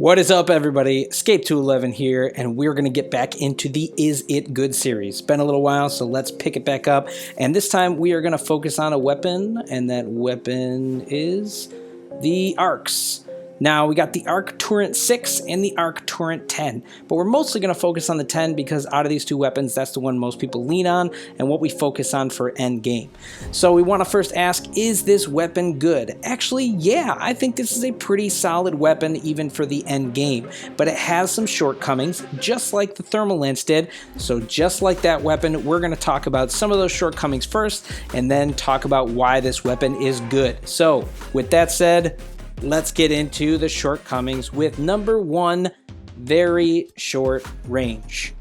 What is up, everybody? Escape211 here, and we're going to get back into the Is It Good series. It's been a little while, so let's pick it back up. And this time we are going to focus on a weapon, and that weapon is the arcs. Now, we got the Arc Torrent 6 and the Arc Torrent 10, but we're mostly going to focus on the 10 because out of these two weapons, that's the one most people lean on and what we focus on for end game. So we want to first ask, is this weapon good? Actually, yeah, I think this is a pretty solid weapon even for the end game, but it has some shortcomings, just like the Thermal Lance did. So just like that weapon, we're going to talk about some of those shortcomings first and then talk about why this weapon is good. So with that said, let's get into the shortcomings with number one, very short range.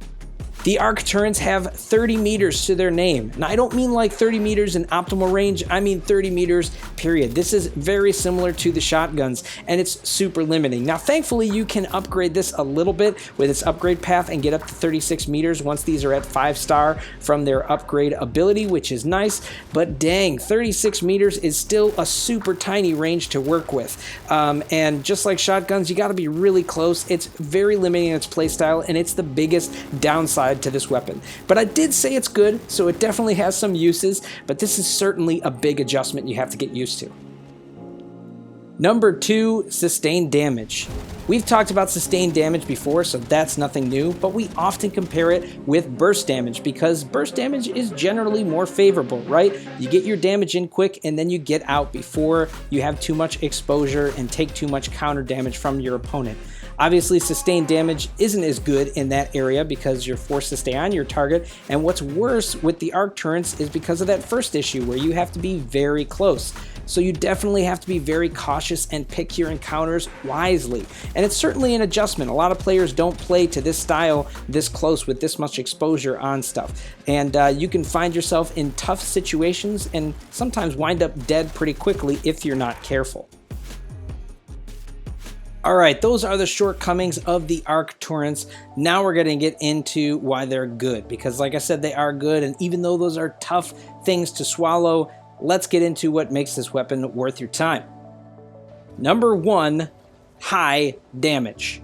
The Arc Torrents have 30 meters to their name. Now, I don't mean like 30 meters in optimal range, I mean 30 meters, period. This is very similar to the shotguns, and it's super limiting. Now, thankfully, you can upgrade this a little bit with its upgrade path and get up to 36 meters once these are at 5-star from their upgrade ability, which is nice, but dang, 36 meters is still a super tiny range to work with. And just like shotguns, you gotta be really close. It's very limiting in its playstyle, and it's the biggest downside to this weapon. But I did say it's good, so it definitely has some uses, but this is certainly a big adjustment you have to get used to. Number two, sustained damage. We've talked about sustained damage before, so that's nothing new, but we often compare it with burst damage because burst damage is generally more favorable, right? You get your damage in quick and then you get out before you have too much exposure and take too much counter damage from your opponent. Obviously, sustained damage isn't as good in that area because you're forced to stay on your target, and what's worse with the Arc Torrents is because of that first issue where you have to be very close. So you definitely have to be very cautious and pick your encounters wisely. And it's certainly an adjustment. A lot of players don't play to this style this close with this much exposure on stuff. And you can find yourself in tough situations and sometimes wind up dead pretty quickly if you're not careful. All right, those are the shortcomings of the Arc Torrents. Now we're going to get into why they're good, because like I said, they are good, and even though those are tough things to swallow, let's get into what makes this weapon worth your time. Number one, high damage.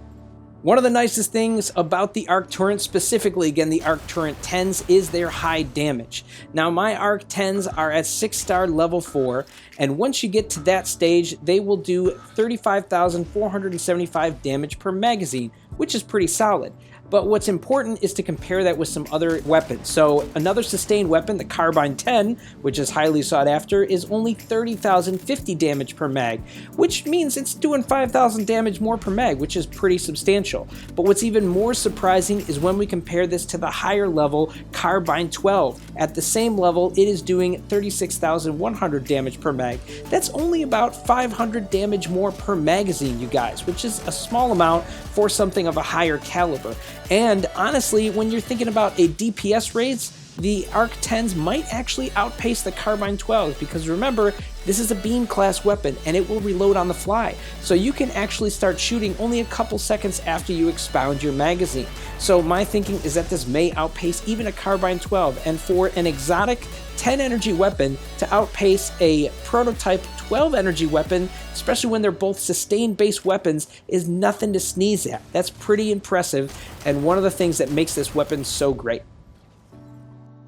One of the nicest things about the Arc Torrent, specifically again the Arc Torrent 10s, is their high damage. Now my Arc 10s are at 6-star level 4, and once you get to that stage, they will do 35,475 damage per magazine, which is pretty solid. But what's important is to compare that with some other weapons. So another sustained weapon, the Carbine 10, which is highly sought after, is only 30,050 damage per mag, which means it's doing 5,000 damage more per mag, which is pretty substantial. But what's even more surprising is when we compare this to the higher level Carbine 12. At the same level, it is doing 36,100 damage per mag. That's only about 500 damage more per magazine, you guys, which is a small amount for something of a higher caliber. And honestly, when you're thinking about a DPS raise, the Arc 10s might actually outpace the Carbine 12s because remember, this is a beam class weapon and it will reload on the fly. So you can actually start shooting only a couple seconds after you expound your magazine. So my thinking is that this may outpace even a Carbine 12, and for an exotic 10 energy weapon to outpace a prototype 12 energy weapon, especially when they're both sustained based weapons, is nothing to sneeze at. That's pretty impressive and one of the things that makes this weapon so great.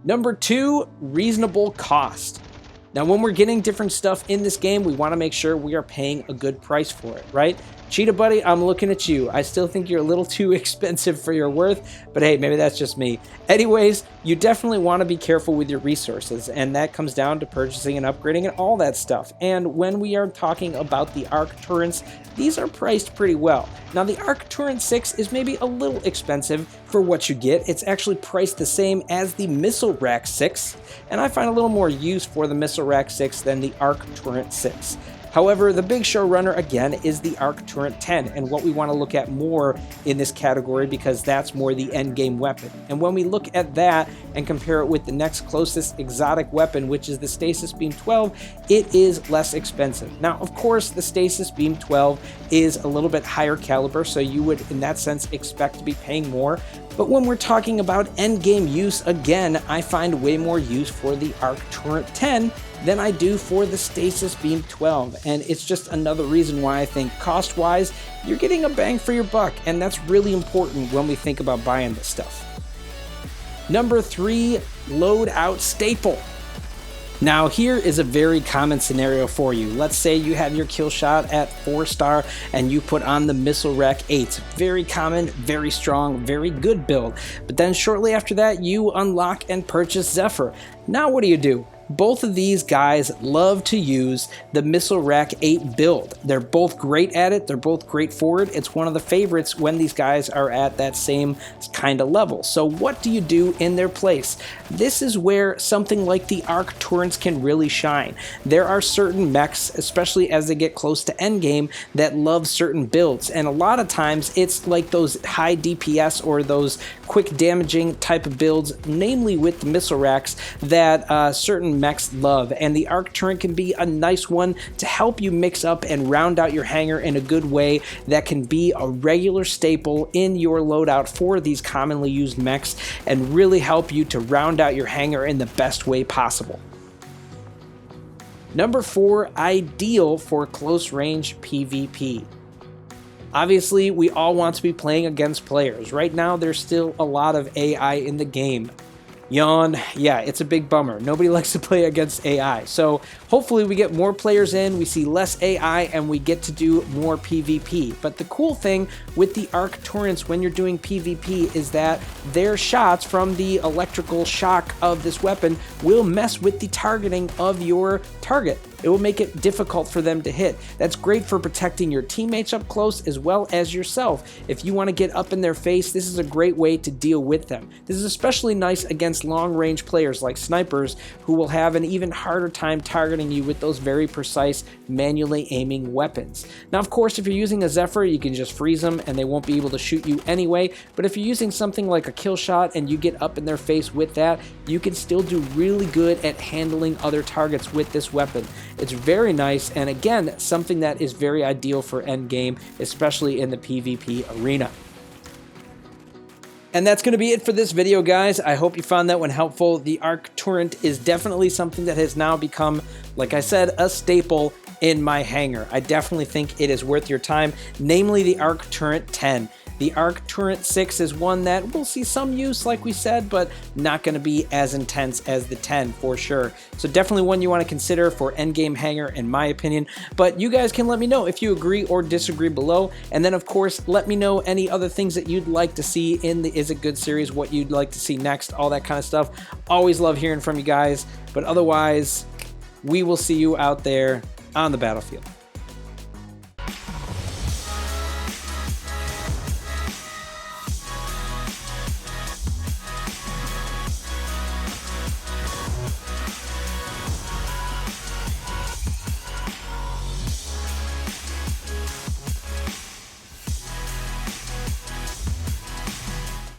Number two, reasonable cost. Now, when we're getting different stuff in this game, we want to make sure we are paying a good price for it, right? Cheetah Buddy, I'm looking at you. I still think you're a little too expensive for your worth, but hey, maybe that's just me. Anyways, you definitely want to be careful with your resources, and that comes down to purchasing and upgrading and all that stuff. And when we are talking about the Arc Torrents, these are priced pretty well. Now, the Arc Torrent 6 is maybe a little expensive for what you get. It's actually priced the same as the Missile Rack 6, and I find a little more use for the Missile Rack 6 than the Arc Torrent 6. However, the big showrunner, again, is the Arc Torrent 10, and what we want to look at more in this category because that's more the endgame weapon. And when we look at that and compare it with the next closest exotic weapon, which is the Stasis Beam 12, it is less expensive. Now, of course, the Stasis Beam 12 is a little bit higher caliber, so you would, in that sense, expect to be paying more. But when we're talking about endgame use, again, I find way more use for the Arc Torrent 10 than I do for the Stasis Beam 12, and it's just another reason why I think cost-wise, you're getting a bang for your buck, and that's really important when we think about buying this stuff. Number 3, loadout staple. Now here is a very common scenario for you. Let's say you have your kill shot at 4-star and you put on the Missile Rack 8. Very common, very strong, very good build. But then shortly after that you unlock and purchase Zephyr. Now what do? Both of these guys love to use the Missile Rack 8 build. They're both great at it. They're both great for it. It's one of the favorites when these guys are at that same kind of level. So what do you do in their place? This is where something like the Arc Torrents can really shine. There are certain mechs, especially as they get close to endgame, that love certain builds. And a lot of times it's like those high DPS or those quick damaging type of builds, namely with the missile racks, that certain mechs love, and the Arc Torrent can be a nice one to help you mix up and round out your hangar in a good way that can be a regular staple in your loadout for these commonly used mechs and really help you to round out your hangar in the best way possible. Number 4, ideal for close range PvP. Obviously, we all want to be playing against players. Right now, there's still a lot of AI in the game. Yawn. Yeah, it's a big bummer. Nobody likes to play against AI. So hopefully we get more players in, we see less AI, and we get to do more PvP. But the cool thing with the Arc Torrents when you're doing PvP is that their shots from the electrical shock of this weapon will mess with the targeting of your target. It will make it difficult for them to hit. That's great for protecting your teammates up close as well as yourself. If you want to get up in their face, this is a great way to deal with them. This is especially nice against long-range players like snipers who will have an even harder time targeting you with those very precise, manually aiming weapons. Now, of course, if you're using a Zephyr, you can just freeze them and they won't be able to shoot you anyway, but if you're using something like a kill shot and you get up in their face with that, you can still do really good at handling other targets with this weapon. It's very nice, and again, something that is very ideal for endgame, especially in the PvP arena. And that's going to be it for this video, guys. I hope you found that one helpful. The Arc Torrent is definitely something that has now become, like I said, a staple in my hangar. I definitely think it is worth your time, namely the Arc Torrent 10. The Arc Torrent 6 is one that will see some use, like we said, but not going to be as intense as the 10 for sure. So definitely one you want to consider for endgame hangar, in my opinion. But you guys can let me know if you agree or disagree below. And then, of course, let me know any other things that you'd like to see in the Is It Good series, what you'd like to see next, all that kind of stuff. Always love hearing from you guys. But otherwise, we will see you out there on the battlefield.